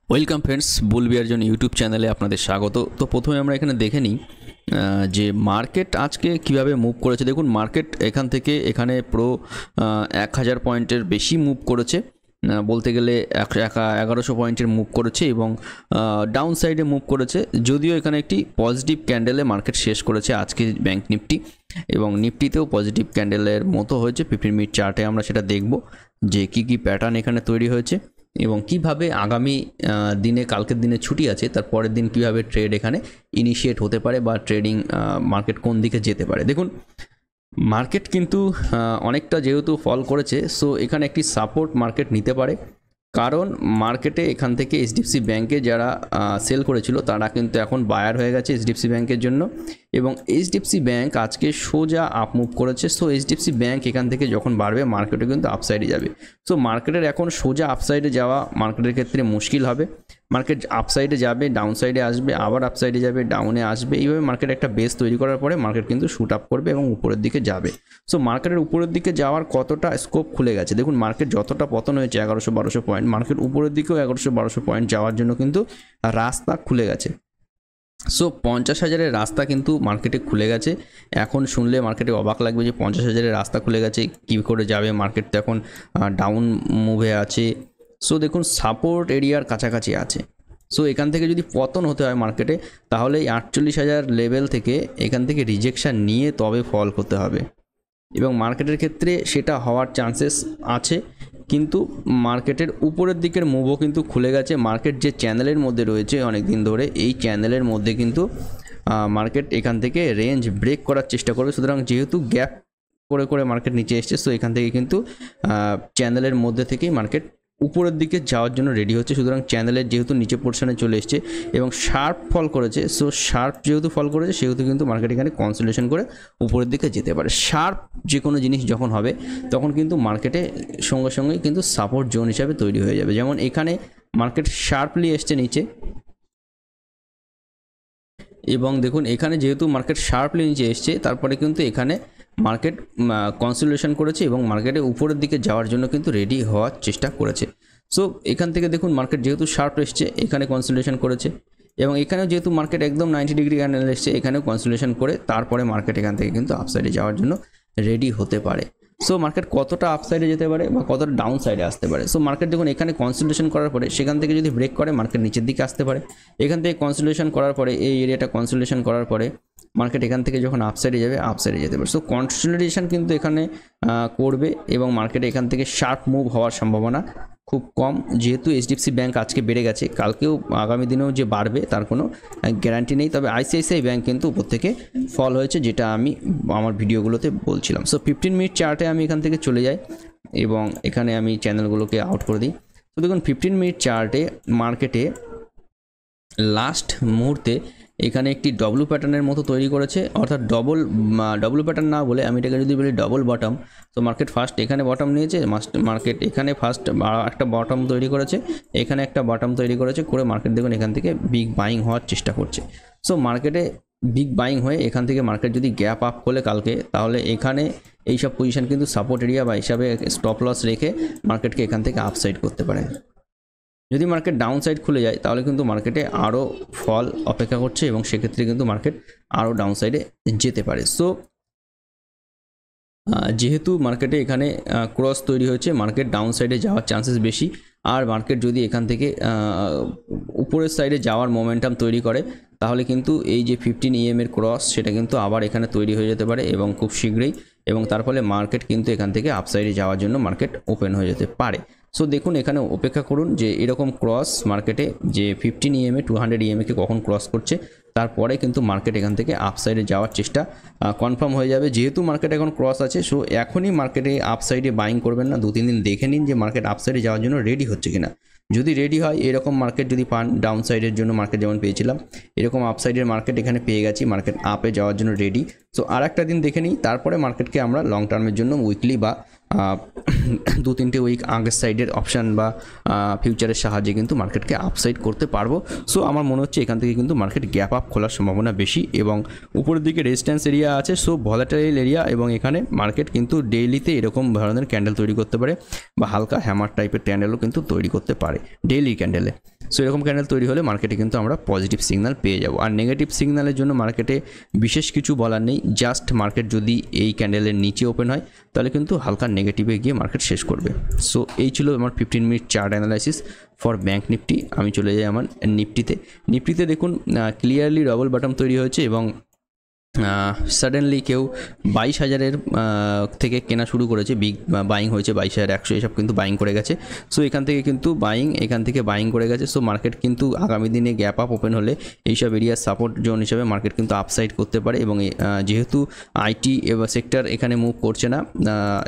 Welcome friends, বুল বিয়ার জন্য YouTube চ্যানেলে আপনাদের স্বাগত। তো প্রথমে আমরা এখানে দেখে নিই যে মার্কেট আজকে কিভাবে মুভ করেছে। দেখুন, মার্কেট এখান থেকে এখানে পুরো 1000 পয়েন্টের বেশি মুভ করেছে, বলতে গেলে 1100 পয়েন্টের মুভ করেছে এবং ডাউন সাইডে মুভ করেছে। যদিও এখানে একটি পজিটিভ ক্যান্ডেলে মার্কেট শেষ করেছে আজকে ব্যাংক নিফটি, এবং নিফটিতেও পজিটিভ ক্যান্ডেলের মতো হয়েছে। 15 মিনিট চার্টে আমরা সেটা দেখব যে কী প্যাটার্ন এখানে তৈরি হয়েছে এবং কিভাবে আগামী দিনে, কালকের দিনে ছুটি আছে, তার পরের দিন কিভাবে ট্রেড এখানে ইনিশিয়েট হতে পারে বা ট্রেডিং মার্কেট কোন দিকে যেতে পারে। দেখুন, মার্কেট কিন্তু অনেকটা যেহেতু ফল করেছে, সো এখানে একটি সাপোর্ট মার্কেট নিতে পারে, কারণ মার্কেটে এখান থেকে এইচডিএফসি ব্যাঙ্কে যারা সেল করেছিল তারা কিন্তু এখন বায়ার হয়ে গেছে এইচডিএফসি ব্যাঙ্কের জন্য, এবং এইচডিএফসি ব্যাঙ্ক আজকে সোজা আপ মুভ করেছে। সো এইচডিএফসি ব্যাঙ্ক এখান থেকে যখন বাড়বে মার্কেটে কিন্তু আপসাইডে যাবে। সো মার্কেটের এখন সোজা আপসাইডে যাওয়া মার্কেটের ক্ষেত্রে মুশকিল হবে। মার্কেট আপসাইডে যাবে, ডাউন সাইডে আসবে, আবার আপসাইডে যাবে, ডাউনে আসবে, এইভাবে মার্কেট একটা বেস তৈরি করার পরে মার্কেট কিন্তু শুট আপ করবে এবং উপরের দিকে যাবে। সো মার্কেটের উপরের দিকে যাওয়ার কতটা স্কোপ খুলে গেছে দেখুন, মার্কেট যতটা পতন হয়েছে 1100-1200 পয়েন্ট, মার্কেট উপরের দিকেও 1100-1200 পয়েন্ট যাওয়ার জন্য কিন্তু রাস্তা খুলে গেছে। সো 50,000-এর রাস্তা কিন্তু মার্কেটে খুলে গেছে। এখন শুনলে মার্কেটে অবাক লাগবে যে 50,000-এর রাস্তা খুলে গেছে, কী করে যাবে, মার্কেট তো এখন ডাউন মুভে আছে। সো দেখুন, সাপোর্ট এরিয়ার কাছাকাছি আছে। সো এখান থেকে যদি পতন হতে হয় মার্কেটে, তাহলে এই 48,000 লেভেল থেকে এখান থেকে রিজেকশান নিয়ে তবে ফল করতে হবে, এবং মার্কেটের ক্ষেত্রে সেটা হওয়ার চান্সেস আছে। কিন্তু মার্কেটের উপরের দিকের মুভও কিন্তু খুলে গেছে। মার্কেট যে চ্যানেলের মধ্যে রয়েছে অনেক দিন ধরে, এই চ্যানেলের মধ্যে কিন্তু মার্কেট এখান থেকে রেঞ্জ ব্রেক করার চেষ্টা করবে। সুতরাং যেহেতু গ্যাপ করে করে মার্কেট নিচে এসছে, সো এখান থেকে কিন্তু চ্যানেলের মধ্যে থেকেই মার্কেট উপরের দিকে যাওয়ার জন্য রেডি হচ্ছে। সুতরাং চ্যানেলের যেহেতু নিচে পোর্শনে চলে এসছে এবং শার্প ফল করেছে, সো শার্প যেহেতু ফল করেছে সেহেতু কিন্তু মার্কেট এখানে কনসোলিডেশন করে উপরের দিকে যেতে পারে। শার্প যে কোনো জিনিস যখন হবে তখন কিন্তু মার্কেটে সঙ্গে সঙ্গেই কিন্তু সাপোর্ট জোন হিসাবে তৈরি হয়ে যাবে। যেমন এখানে মার্কেট শার্পলি এসছে নিচে, এবং দেখুন এখানে যেহেতু মার্কেট শার্পলি নিচে এসছে, তারপরে কিন্তু এখানে মার্কেট কনসোলিডেশন করেছে এবং মার্কেটে উপরের দিকে যাওয়ার জন্য কিন্তু রেডি হওয়ার চেষ্টা করেছে। সো এখান থেকে দেখুন, মার্কেট যেহেতু শার্প এসছে এখানে কনসোলিডেশন করেছে, এবং এখানেও যেহেতু মার্কেট একদম 90 ডিগ্রি ক্যান্ডেল এসছে, এখানেও কনসোলিডেশন করে তারপরে মার্কেট এখান থেকে কিন্তু আপসাইডে যাওয়ার জন্য রেডি হতে পারে। সো মার্কেট কতটা আপসাইডে যেতে পারে বা কতটা ডাউন সাইডে আসতে পারে। সো মার্কেট দেখুন এখানে কনসোলিডেশন করার পরে সেখান থেকে যদি ব্রেক করে মার্কেট নিচের দিকে আসতে পারে। এখান থেকে কনসোলিডেশন করার পরে এই এরিয়াটা কনসোলিডেশন করার পরে মার্কেট এখান থেকে যখন আপসাইডে যাবে আপসাইডে যেতে পারে। সো কনসোলিডেশন কিন্তু এখানে করবে এবং মার্কেটে এখান থেকে শার্প মুভ হওয়ার সম্ভাবনা খুব কম। যেহেতু এইচডিএফসি ব্যাঙ্ক আজকে বেড়ে গেছে, কালকেও আগামী দিনেও যে বাড়বে তার কোনো গ্যারান্টি নেই। তবে আইসিআইসিআই ব্যাঙ্ক কিন্তু উপর থেকে ফল হয়েছে, যেটা আমি আমার ভিডিওগুলোতে বলছিলাম। সো 15 মিনিট চার্টে আমি এখান থেকে চলে যাই এবং এখানে আমি চ্যানেলগুলোকে আউট করে দিই। তো দেখুন 15 মিনিট চার্টে মার্কেটে লাস্ট মুহূর্তে এখানে একটি ডব্লু প্যাটার্নের মতো তৈরি করেছে, অর্থাৎ ডব্লু প্যাটার্ন না বলে আমি এটাকে যদি বলি ডবল বটম। তো মার্কেট ফার্স্ট এখানে বটম নিয়েছে, মার্কেট এখানে ফার্স্ট একটা বটম তৈরি করেছে, এখানে একটা বটম তৈরি করেছে, করে মার্কেট দেখুন এখান থেকে বিগ বাইং হওয়ার চেষ্টা করছে। সো মার্কেটে বিগ বাইং হয়ে এখান থেকে মার্কেট যদি গ্যাপ আপ করলে কালকে, তাহলে এখানে এইসব পজিশন কিন্তু সাপোর্ট এরিয়া বা হিসাবে স্টপ লস রেখে মার্কেটকে এখান থেকে আপসাইড করতে পারে। যদি মার্কেট ডাউন সাইড খুলে যায় তাহলে কিন্তু মার্কেটে আরও ফল অপেক্ষা করছে এবং সেক্ষেত্রে কিন্তু মার্কেট আরও ডাউন সাইডে যেতে পারে। সো যেহেতু মার্কেটে এখানে ক্রস তৈরি হয়েছে, মার্কেট ডাউন সাইডে যাওয়ার চান্সেস বেশি। আর মার্কেট যদি এখান থেকে উপরের সাইডে যাওয়ার মোমেন্টাম তৈরি করে, তাহলে কিন্তু এই যে 15 EM-এর ক্রস সেটা কিন্তু আবার এখানে তৈরি হয়ে যেতে পারে এবং খুব শীঘ্রই, এবং তার ফলে মার্কেট কিন্তু এখান থেকে আপসাইডে যাওয়ার জন্য মার্কেট ওপেন হয়ে যেতে পারে। সো দেখুন এখানে অপেক্ষা করুন যে এরকম ক্রস মার্কেটে যে 15 EM-এ 200 EM-কে কখন ক্রস করছে, তারপরে কিন্তু মার্কেট এখান থেকে আপসাইডে যাওয়ার চেষ্টা কনফার্ম হয়ে যাবে। যেহেতু মার্কেট এখন ক্রস আছে, সো এখনই মার্কেটে আপসাইডে বাইং করবেন না, 2-3 দিন দেখে নিন যে মার্কেট আপসাইডে যাওয়ার জন্য রেডি হচ্ছে কিনা। যদি রেডি হয়, এরকম মার্কেট যদি পান, ডাউন সাইডের জন্য মার্কেট যেমন পেয়েছিলাম, এরকম আপসাইডের মার্কেট এখানে পেয়ে গেছি, মার্কেট আপে যাওয়ার জন্য রেডি। সো আর একটা দিন দেখে নিই, তারপরে মার্কেটকে আমরা লং টার্মের জন্য উইকলি বা 2-3টে উইক আগের সাইডের অপশান বা ফিউচারের সাহায্যে কিন্তু মার্কেটকে আপসাইড করতে পারবো। সো আমার মনে হচ্ছে এখান থেকে কিন্তু মার্কেট গ্যাপ আপ খোলার সম্ভাবনা বেশি, এবং উপরের দিকে রেজিস্ট্যান্স এরিয়া আছে, সো ভলাটাইল এরিয়া, এবং এখানে মার্কেট কিন্তু ডেইলিতে এরকম ধরনের ক্যান্ডেল তৈরি করতে পারে বা হালকা হ্যামার টাইপের ক্যান্ডেলও কিন্তু তৈরি করতে পারে ডেইলি ক্যান্ডেলে। সো এরকম ক্যান্ডেল তৈরি হলে মার্কেটে কিন্তু আমরা পজিটিভ সিগন্যাল পেয়ে যাব। আর নেগেটিভ সিগন্যালের জন্য মার্কেটে বিশেষ কিছু বলার নেই, জাস্ট মার্কেট যদি এই ক্যান্ডেলের নিচে ওপেন হয় তাহলে কিন্তু হালকা নেগেটিভে গিয়ে মার্কেট শেষ করবে। সো এই ছিল আমার 15 minute chart analysis for bank Nifty. আমি চলে যাই আমার নিফটিতে দেখুন ক্লিয়ারলি ডবল বটম তৈরি হয়েছে এবং সাডেনলি কেউ 22,000-এর থেকে কেনা শুরু করেছে, বিগ বাইং হয়েছে 22,100 এসব কিন্তু বাইং করে গেছে। সো এখান থেকে কিন্তু এখান থেকে বাইং করে গেছে। সো মার্কেট কিন্তু আগামী দিনে গ্যাপ আপ ওপেন হলে এইসব এরিয়ার সাপোর্ট জোন হিসাবে মার্কেট কিন্তু আপসাইড করতে পারে। এবং যেহেতু আইটি এবার সেক্টর এখানে মুভ করছে না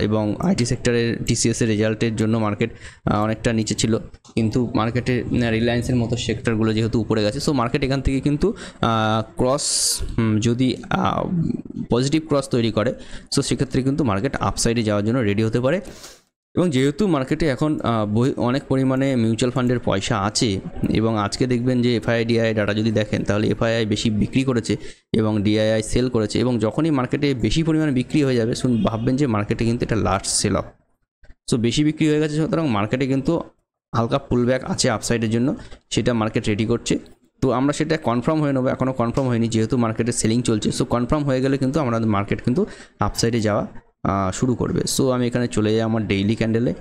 এবং আইটি সেক্টরের টিসিএসের রেজাল্টের জন্য মার্কেট অনেকটা নিচে ছিল, কিন্তু মার্কেটে রিলায়েন্সের মতো সেক্টরগুলো যেহেতু উপরে গেছে, সো মার্কেট এখান থেকে কিন্তু ক্রস যদি পজিটিভ ক্রস তৈরি করে, সো সেক্ষেত্রে কিন্তু মার্কেট আপসাইডে যাওয়ার জন্য রেডি হতে পারে। এবং যেহেতু মার্কেটে এখন অনেক পরিমাণে মিউচুয়াল ফান্ডের পয়সা আছে এবং আজকে দেখবেন যে এফআইআই ডিআই ডাটা যদি দেখেন তাহলে এফআইআই বেশি বিক্রি করেছে এবং ডিআইআই সেল করেছে, এবং যখনই মার্কেটে বেশি পরিমাণে বিক্রি হয়ে যাবে ভাববেন যে মার্কেটে কিন্তু এটা লাস্ট সেল অফ। সো বেশি বিক্রি হয়ে গেছে, সুতরাং মার্কেটে কিন্তু হালকা পুলব্যাক আছে আপসাইডের জন্য, সেটা মার্কেট রেডি করছে। তো আমরা সেটা কনফার্ম হয়ে নেবো, এখনও কনফার্ম হয়নি যেহেতু মার্কেটে সেলিং চলছে। সো কনফার্ম হয়ে গেলে কিন্তু আমাদের মার্কেট কিন্তু আপসাইডে যাওয়া শুরু করবে। সো আমি এখানে চলে যাই আমার ডেইলি ক্যান্ডেলে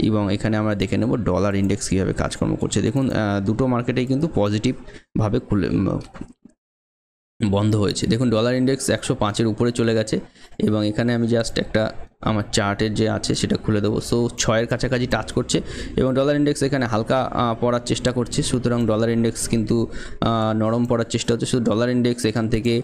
এবং এখানে আমরা দেখে নেব ডলার ইন্ডেক্স কীভাবে কাজকর্ম করছে। দেখুন দুটো মার্কেটেই কিন্তু পজিটিভভাবে বন্ধ হয়েছে। দেখুন ডলার ইন্ডেক্স 105-এর উপরে চলে গেছে এবং এখানে আমি জাস্ট একটা আমার চার্টের যে আছে সেটা খুলে দেবো। সো 6-এর কাছাকাছি টাচ করছে এবং ডলার ইন্ডেক্স এখানে হালকা পড়ার চেষ্টা করছে, সুতরাং ডলার ইন্ডেক্স কিন্তু নরম পড়ার চেষ্টা হচ্ছে। শুধু ডলার ইন্ডেক্স এখান থেকে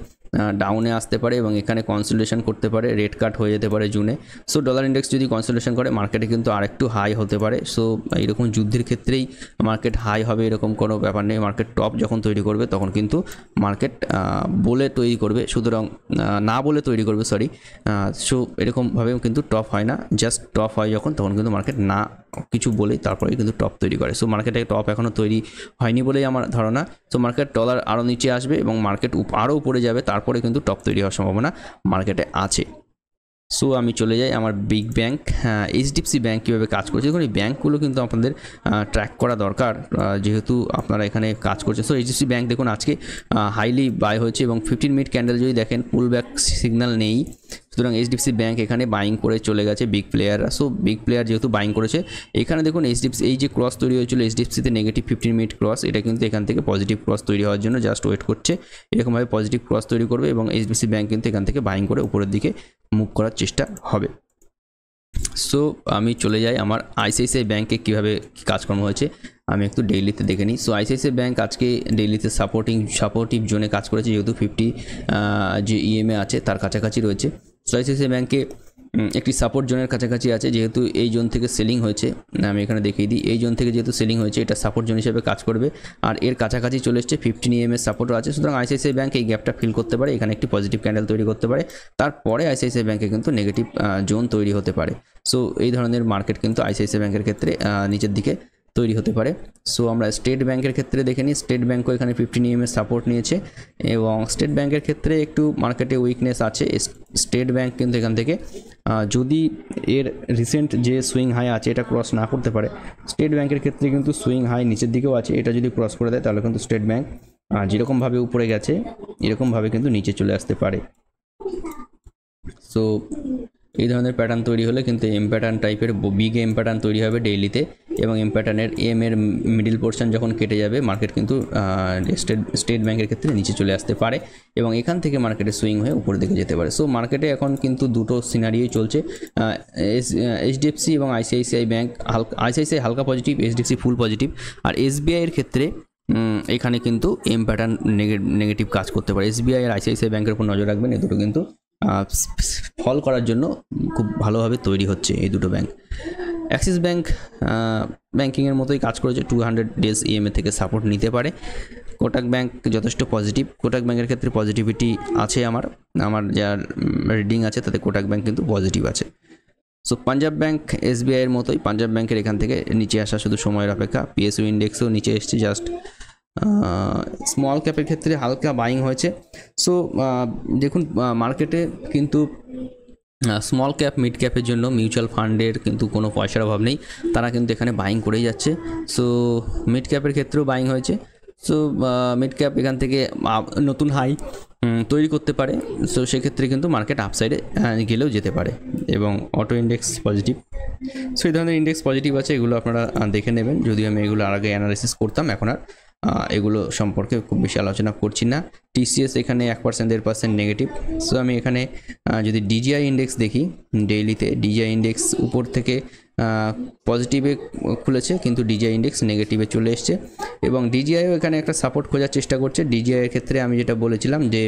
ডাউনে আসতে পারে এবং এখানে কনসোলিডেশন করতে পারে, রেড কাট হয়ে যেতে পারে জুনে। সো ডলার ইন্ডেক্স যদি কনসোলিডেশন করে মার্কেটে কিন্তু আরেকটু হাই হতে পারে। সো এরকম যুদ্ধের ক্ষেত্রেই মার্কেট হাই হবে এরকম কোনো ব্যাপার নেই। মার্কেট টপ যখন তৈরি করবে তখন কিন্তু মার্কেট বলে তৈরি করবে, সুতরাং না বলে তৈরি করবে, সরি। সো এরকমভাবেও কিন্তু টপ হয় না, জাস্ট টপ হয় যখন তখন কিন্তু মার্কেট না কিছু বলেই তারপরেই কিন্তু টপ তৈরি করে। সো মার্কেটে টপ এখনও তৈরি হয়নি বলেই আমার ধারণা। সো মার্কেট ডলার আরও নিচে আসবে এবং মার্কেট আরও উপরে যাবে, তারপরে কিন্তু টপ তৈরি হওয়ার সম্ভাবনা মার্কেটে আছে। সো আমি চলে যাই আমার বিগ ব্যাঙ্ক এইচডিএফসি ব্যাঙ্ক কীভাবে কাজ করছে। দেখুন এই ব্যাঙ্কগুলো কিন্তু আপনাদের ট্র্যাক করা দরকার যেহেতু আপনারা এখানে কাজ করছেন। সো এইচডিএফসি ব্যাঙ্ক দেখুন আজকে হাইলি বাই হয়েছে এবং 15 মিনিট ক্যান্ডেল যদি দেখেন পুল ব্যাক সিগন্যাল নেই, সুতরাং এইচডিএফসি ব্যাঙ্ক এখানে বাইং করে চলে গেছে বিগ প্লেয়াররা। সো বিগ প্লেয়ার যেহেতু বাইং করেছে, এখানে দেখুন এইচডিএফসি এই যে ক্রস তৈরি হয়েছিল এইচডিএফসিতে নেগেটিভ 15 মিনিট ক্রস, এটা কিন্তু এখান থেকে পজিটিভ ক্রস তৈরি হওয়ার জন্য জাস্ট ওয়েট করছে, এরকমভাবে পজিটিভ ক্রস তৈরি করবে এবং এইচডিএফসি ব্যাঙ্ক কিন্তু এখান থেকে বাইং করে উপরের দিকে মুভ করার চেষ্টা হবে। সো আমি চলে যাই আমার আইসিআইসিআই ব্যাঙ্কে কীভাবে কাজকর্ম হয়েছে আমি একটু ডেইলিতে দেখে নিই। সো আইসিআইসিআই ব্যাঙ্ক আজকে ডেইলিতে সাপোর্টিভ জোনে কাজ করেছে, যেহেতু 50 যে ইএমএ আছে তার কাছাকাছি রয়েছে। সো আইসিআইসিআই ব্যাঙ্কে একটি সাপোর্ট জোনের কাছাকাছি আছে, যেহেতু এই জোন থেকে সেলিং হয়েছে, আমি এখানে দেখিয়ে দিই, এই জোন থেকে যেহেতু সেলিং হয়েছে এটা সাপোর্ট জোন হিসেবে কাজ করবে আর এর কাছাকাছি চলে এসছে 15 EM এর সাপোর্টও আছে। সুতরাং আইসিআইসিআই ব্যাঙ্ক এই গ্যাপটা ফিল করতে পারে, এখানে একটি পজিটিভ ক্যান্ডেল তৈরি করতে পারে, তারপরে আইসিআইসিআই ব্যাঙ্কে কিন্তু নেগেটিভ জোন তৈরি হতে পারে। সো এই ধরনের মার্কেট কিন্তু আইসিআইসিআই ব্যাঙ্কের ক্ষেত্রে নিচের দিকে তৈরি হতে পারে। সো আমরা স্টেট ব্যাঙ্কের ক্ষেত্রে দেখে নিই, স্টেট ব্যাঙ্কও এখানে 15 EM এর সাপোর্ট নিয়েছে এবং স্টেট ব্যাঙ্কের ক্ষেত্রে একটু মার্কেটে উইকনেস আছে। স্টেট ব্যাঙ্ক কিন্তু এখান থেকে যদি এর রিসেন্ট যে সুইং হাই আছে এটা ক্রস না করতে পারে, স্টেট ব্যাঙ্কের ক্ষেত্রে কিন্তু সুইং হাই নিচের দিকেও আছে, এটা যদি ক্রস করে দেয় তাহলে কিন্তু স্টেট ব্যাঙ্ক যেরকমভাবে উপরে গেছে এরকমভাবে কিন্তু নিচে চলে আসতে পারে। সো এই ধরনের প্যাটার্ন তৈরি হলে কিন্তু এম প্যাটার্ন টাইপের বিগ এম প্যাটার্ন তৈরি হবে ডেইলিতে এবং এম প্যাটার্নের এম এর মিডিল পোর্শন যখন কেটে যাবে মার্কেট কিন্তু স্টেট ব্যাঙ্কের ক্ষেত্রে নিচে চলে আসতে পারে এবং এখান থেকে মার্কেটে সুইং হয়ে উপরের দিকে যেতে পারে। সো মার্কেটে এখন কিন্তু দুটো সিনারিওই চলছে, এইচডিএফসি এবং আইসিআইসিআই ব্যাঙ্ক আইসিআইসিআই হালকা পজিটিভ, এইচডিএফসি ফুল পজিটিভ, আর এসবিআই এর ক্ষেত্রে এখানে কিন্তু এম প্যাটার্ন নেগেটিভ কাজ করতে পারে। এসবিআই আর আইসিআইসিআই ব্যাঙ্কের উপর নজর রাখবেন, এই দুটো কিন্তু ফল করার জন্য খুব ভালোভাবে তৈরি হচ্ছে এই দুটো ব্যাঙ্ক। অ্যাক্সিস ব্যাঙ্ক ব্যাঙ্কিংয়ের মতোই কাজ করেছে, 200 ডেজ ইএমএ থেকে সাপোর্ট নিতে পারে। কোটাক ব্যাঙ্ক যথেষ্ট পজিটিভ, কোটাক ব্যাঙ্কের ক্ষেত্রে পজিটিভিটি আছে, আমার যা রিডিং আছে তাতে কোটাক ব্যাঙ্ক কিন্তু পজিটিভ আছে। সো পাঞ্জাব ব্যাঙ্ক এসবিআইয়ের মতোই, পাঞ্জাব ব্যাঙ্কের এখান থেকে নিচে আসা শুধু সময়ের অপেক্ষা। পিএসইউ ইন্ডেক্সও নিচে এসছে, জাস্ট স্মল ক্যাপের ক্ষেত্রে হালকা বাইং হয়েছে। সো দেখুন মার্কেটে কিন্তু স্মল ক্যাপ মিড ক্যাপের জন্য মিউচুয়াল ফান্ডের কিন্তু কোনো পয়সার অভাব নেই, তারা কিন্তু এখানে বাইং করেই যাচ্ছে। সো মিড ক্যাপের ক্ষেত্রেও বাইং হয়েছে। সো মিড ক্যাপ এখান থেকে নতুন হাই তৈরি করতে পারে। সো সেক্ষেত্রে কিন্তু মার্কেট আপসাইডে গেলেও যেতে পারে এবং অটো ইন্ডেক্স পজিটিভ। সো এই ধরনের ইন্ডেক্স পজিটিভ আছে, এগুলো আপনারা দেখে নেবেন। যদিও আমি এগুলো আগে অ্যানালাইসিস করতাম, এখন আর এগুলো সম্পর্কে খুব বেশি আলোচনা করছি না। টিসিএস এখানে 1% 1.5% নেগেটিভ। সো আমি এখানে যদি ডিজিআই ইন্ডেক্স দেখি ডেইলিতে, ডিজিআই ইন্ডেক্স উপর থেকে পজিটিভে খুলেছে কিন্তু ডিজিআই ইন্ডেক্স নেগেটিভে চলে এসছে এবং ডিজিআইও এখানে একটা সাপোর্ট খোঁজার চেষ্টা করছে। ডিজিআইয়ের ক্ষেত্রে আমি যেটা বলেছিলাম যে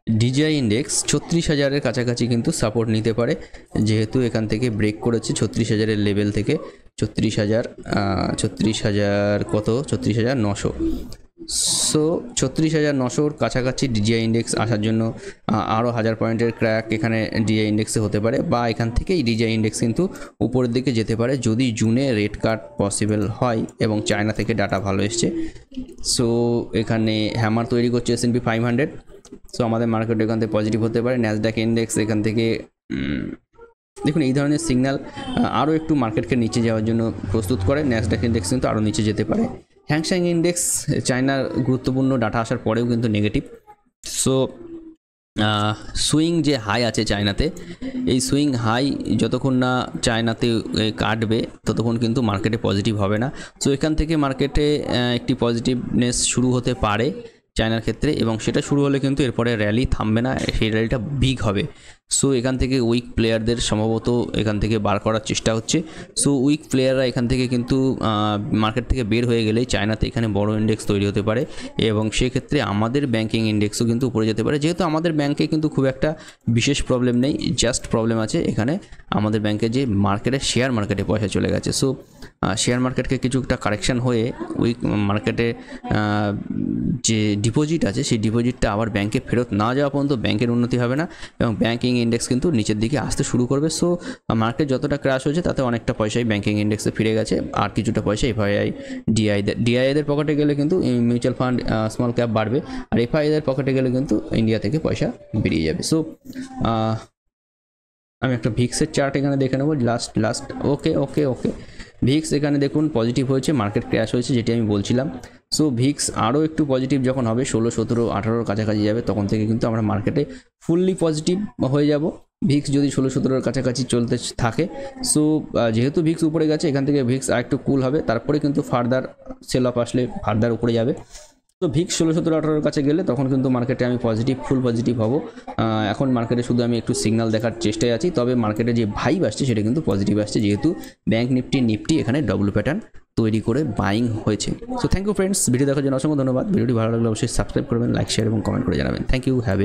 ডিজিআই ইন্ডেক্স 36,000-এর কাছাকাছি কিন্তু সাপোর্ট নিতে পারে, যেহেতু এখান থেকে ব্রেক করেছে 36,000-এর লেভেল থেকে। 36,000 কত, 36,900। সো 36,900-র কাছাকাছি ডিজিআই ইন্ডেক্স আসার জন্য আরও 1000 পয়েন্টের ক্র্যাক এখানে ডিজিআই ইন্ডেক্সে হতে পারে, বা এখান থেকেই ডিজিআই ইন্ডেক্স কিন্তু উপরের দিকে যেতে পারে যদি জুনে রেট কাট পসিবল হয় এবং চায়না থেকে ডাটা ভালো এসছে। সো এখানে হ্যামার তৈরি করছে S&P 500। সো আমাদের মার্কেট এখান থেকে পজিটিভ হতে পারে। ন্যাসডাক ইন্ডেক্স এখান থেকে দেখুন এই ধরনের সিগন্যাল আরও একটু মার্কেটকে নিচে যাওয়ার জন্য প্রস্তুত করে। ন্যাসডাক ইন্ডেক্স কিন্তু আরও নিচে যেতে পারে। হ্যাংসেং ইন্ডেক্স চায়নার গুরুত্বপূর্ণ ডাটা আসার পরেও কিন্তু নেগেটিভ। সো সুইং যে হাই আছে চায়নাতে, এই সুইং হাই যতক্ষণ না চায়নাতে কাটবে ততক্ষণ কিন্তু মার্কেটে পজিটিভ হবে না। সো এখান থেকে মার্কেটে একটি পজিটিভনেস শুরু হতে পারে চায়নার ক্ষেত্রে, এবং সেটা শুরু হলে কিন্তু এরপরে র্যালি থামবে না, সেই র্যালিটা বিগ হবে। সো এখান থেকে উইক প্লেয়ারদের সম্ভবত এখান থেকে বার করার চেষ্টা হচ্ছে। সো উইক প্লেয়াররা এখান থেকে কিন্তু মার্কেট থেকে বের হয়ে গেলেই চায়নাতে এখানে বড় ইন্ডেক্স তৈরি হতে পারে এবং সেক্ষেত্রে আমাদের ব্যাঙ্কিং ইন্ডেক্সও কিন্তু উপরে যেতে পারে। যেহেতু আমাদের ব্যাঙ্কে কিন্তু খুব একটা বিশেষ প্রবলেম নেই, জাস্ট প্রবলেম আছে এখানে আমাদের ব্যাঙ্কে যে শেয়ার মার্কেটে পয়সা চলে গেছে। সো শেয়ার মার্কেটকে কিছুটা কারেকশান হয়ে উইক মার্কেটে যে ডিপোজিট আছে সেই ডিপোজিটটা আবার ব্যাঙ্কে ফেরত না যাওয়া পর্যন্ত ব্যাঙ্কের উন্নতি হবে না এবং ব্যাঙ্কিং ইন্ডেক্স কিন্তু নিচের দিকে আসতে শুরু করবে। সো মার্কেট যতটা ক্র্যাশ হয়েছে তাতে অনেকটা পয়সাই ব্যাঙ্কিং ইন্ডেক্সে ফিরে গেছে, আর কিছুটা পয়সা এফআইআই ডিআইদের পকেটে গেলে কিন্তু মিউচুয়াল ফান্ড স্মল ক্যাপ বাড়বে, আর এফআইআইদের পকেটে গেলে কিন্তু ইন্ডিয়া থেকে পয়সা বেরিয়ে যাবে। সো আমি একটা ভিক্সের চার্ট এখানে দেখে নেবো লাস্ট ওকে ভিক্স এখানে দেখুন পজিটিভ হয়েছে, মার্কেট ক্র্যাশ হয়েছে যেটি আমি বলছিলাম। সো ভিক্স আরও একটু পজিটিভ যখন হবে 16, 17, 18-র কাছাকাছি যাবে তখন থেকে কিন্তু আমরা মার্কেটে ফুললি পজিটিভ হয়ে যাব। ভিক্স যদি 16, 17-র কাছাকাছি চলতে থাকে, সো যেহেতু ভিক্স উপরে গেছে এখান থেকে ভিক্স আরেকটু কুল হবে, তারপরে কিন্তু ফার্দার সেল অফ আসলে ফার্দার উপরে যাবে। তো ভিক্স 16, 17, 18-র কাছে গেলে তখন কিন্তু মার্কেটে আমি ফুল পজিটিভ হব। এখন মার্কেটে শুধু আমি একটু সিগন্যাল দেখার চেষ্টায় আছি, তবে মার্কেটে যে ভাইব আসছে সেটা কিন্তু পজিটিভ আসছে, যেহেতু ব্যাঙ্ক নিফটি এখানে ডবল প্যাটার্ন তৈরি করে বাইং হয়েছে। So thank you friends, video দেখার জন্য অসংখ্য ধন্যবাদ। ভিডিওটি ভালো লাগলে অবশ্যই সাবস্ক্রাইব করবেন, লাইক শেয়ার এবং কমেন্ট করে জানাবেন। Thank you, have